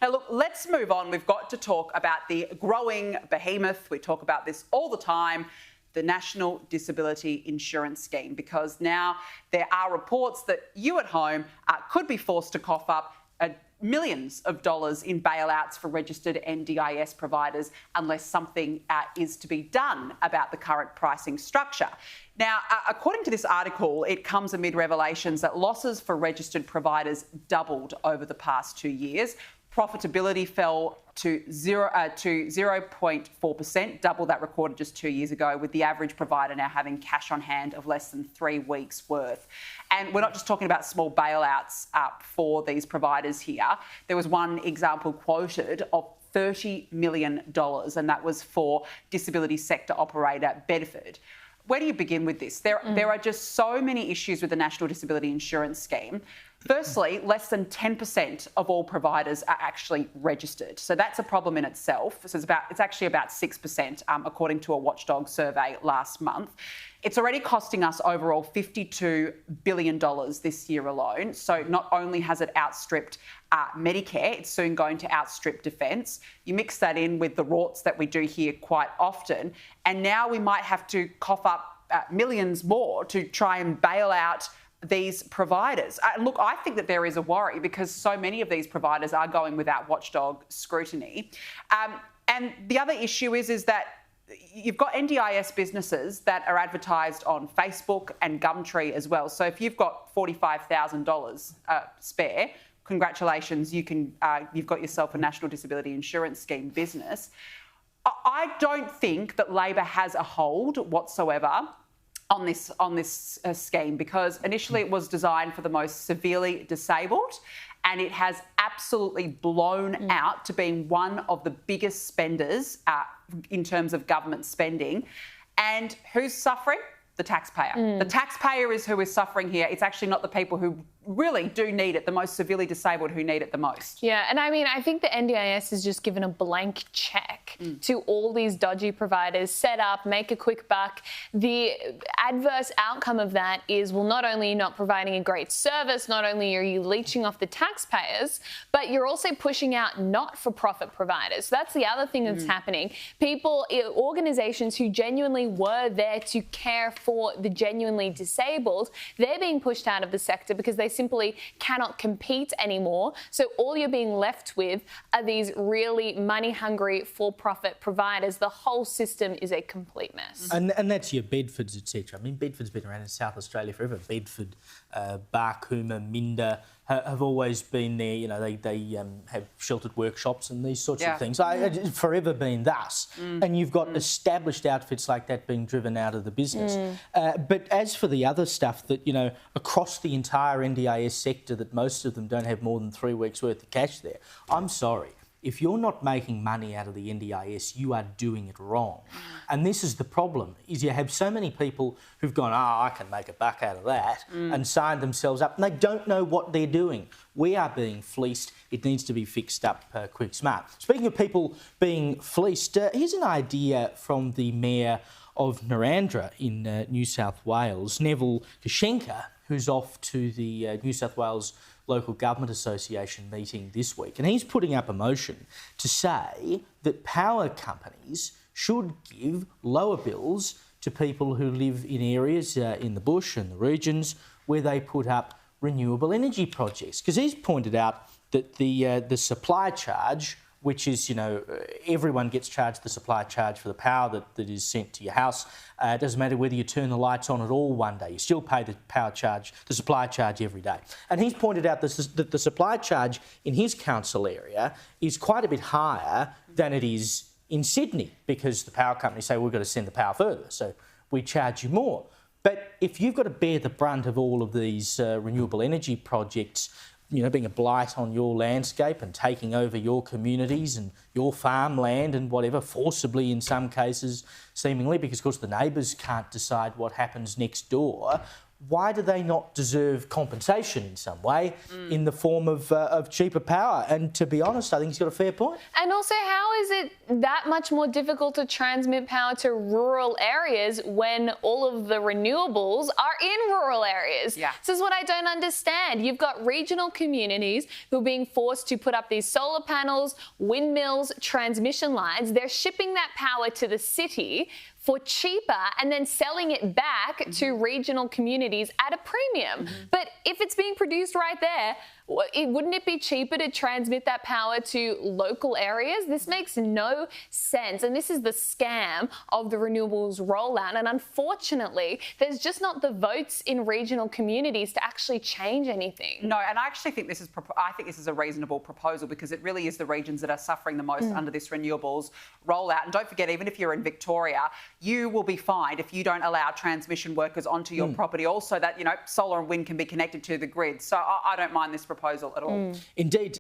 Now, look, let's move on. We've got to talk about the growing behemoth. We talk about this all the time, the National Disability Insurance Scheme, because now there are reports that you at home could be forced to cough up millions of dollars in bailouts for registered NDIS providers unless something is to be done about the current pricing structure. Now, according to this article, it comes amid revelations that losses for registered providers doubled over the past 2 years. Profitability fell to 0.4%, double that recorded just 2 years ago, with the average provider now having cash on hand of less than 3 weeks' worth. And we're not just talking about small bailouts for these providers here. There was one example quoted of $30 million, and that was for disability sector operator Bedford. Where do you begin with this? There are just so many issues with the National Disability Insurance Scheme. Firstly, less than 10% of all providers are actually registered. So that's a problem in itself. So it's actually about 6%, according to a Watchdog survey last month. It's already costing us overall $52 billion this year alone. So not only has it outstripped Medicare, it's soon going to outstrip Defence. You mix that in with the rorts that we do here quite often, and now we might have to cough up millions more to try and bail out these providers. Look, I think that there is a worry because so many of these providers are going without watchdog scrutiny. And the other issue is that you've got NDIS businesses that are advertised on Facebook and Gumtree as well. So if you've got $45,000 spare, congratulations, you've got yourself a National Disability Insurance Scheme business. I don't think that Labor has a hold whatsoever on this scheme, because initially it was designed for the most severely disabled, and it has absolutely blown out to being one of the biggest spenders in terms of government spending. And who's suffering? The taxpayer. The taxpayer is who is suffering here. It's actually not the people who really do need it, the most severely disabled who need it the most. Yeah, and I mean, I think the NDIS has just given a blank check to all these dodgy providers, set up, make a quick buck. The adverse outcome of that is, well, not only are you not providing a great service, not only are you leeching off the taxpayers, but you're also pushing out not-for-profit providers. So that's the other thing that's happening. People, organisations who genuinely were there to care for the genuinely disabled, they're being pushed out of the sector because they simply cannot compete anymore. So all you're being left with are these really money-hungry for-profit providers. The whole system is a complete mess. And that's your Bedfords, etc. I mean, Bedford's been around in South Australia forever. Bedford, Barcooma, Minda have always been there. You know, they have sheltered workshops and these sorts of things. It's forever been thus. And you've got established outfits like that being driven out of the business. But as for the other stuff that, you know, across the entire NDIS sector, that most of them don't have more than 3 weeks' worth of cash there, I'm sorry. If you're not making money out of the NDIS, you are doing it wrong. And this is the problem, is you have so many people who've gone, I can make a buck out of that, and signed themselves up, and they don't know what they're doing. We are being fleeced. It needs to be fixed up quick, smart. Speaking of people being fleeced, here's an idea from the Mayor of Narrandera in New South Wales, Neville Kashenka, who's off to the New South Wales Local Government Association meeting this week. And he's putting up a motion to say that power companies should give lower bills to people who live in areas in the bush and the regions where they put up renewable energy projects. Because he's pointed out that the supply charge, which is, you know, everyone gets charged the supply charge for the power that is sent to your house. It doesn't matter whether you turn the lights on at all one day. You still pay the power charge, the supply charge every day. And he's pointed out that the supply charge in his council area is quite a bit higher than it is in Sydney, because the power companies say, we've got to send the power further, so we charge you more. But if you've got to bear the brunt of all of these renewable energy projects, you know, being a blight on your landscape and taking over your communities and your farmland and whatever, forcibly in some cases, seemingly, because of course the neighbours can't decide what happens next door, why do they not deserve compensation in some way in the form of cheaper power? And to be honest, I think he's got a fair point. And also, how is it that much more difficult to transmit power to rural areas when all of the renewables are in rural areas? Yeah. This is what I don't understand. You've got regional communities who are being forced to put up these solar panels, windmills, transmission lines. They're shipping that power to the city for cheaper and then selling it back to regional communities at a premium. But if it's being produced right there, wouldn't it be cheaper to transmit that power to local areas? This makes no sense. And this is the scam of the renewables rollout. And unfortunately, there's just not the votes in regional communities to actually change anything. No, and I actually think this is a reasonable proposal because it really is the regions that are suffering the most under this renewables rollout. And don't forget, even if you're in Victoria, you will be fined if you don't allow transmission workers onto your property. Also, that solar and wind can be connected to the grid. So I don't mind this proposal at all. Indeed.